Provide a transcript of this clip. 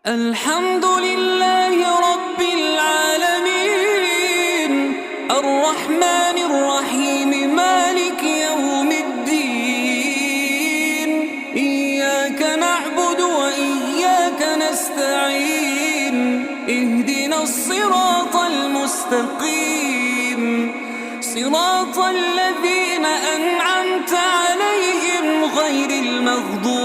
الحمد لله رب العالمين الرحمن الرحيم مالك يوم الدين إياك نعبد وإياك نستعين اهدنا الصراط المستقيم صراط الذين أنعمت عليهم غير المغضوب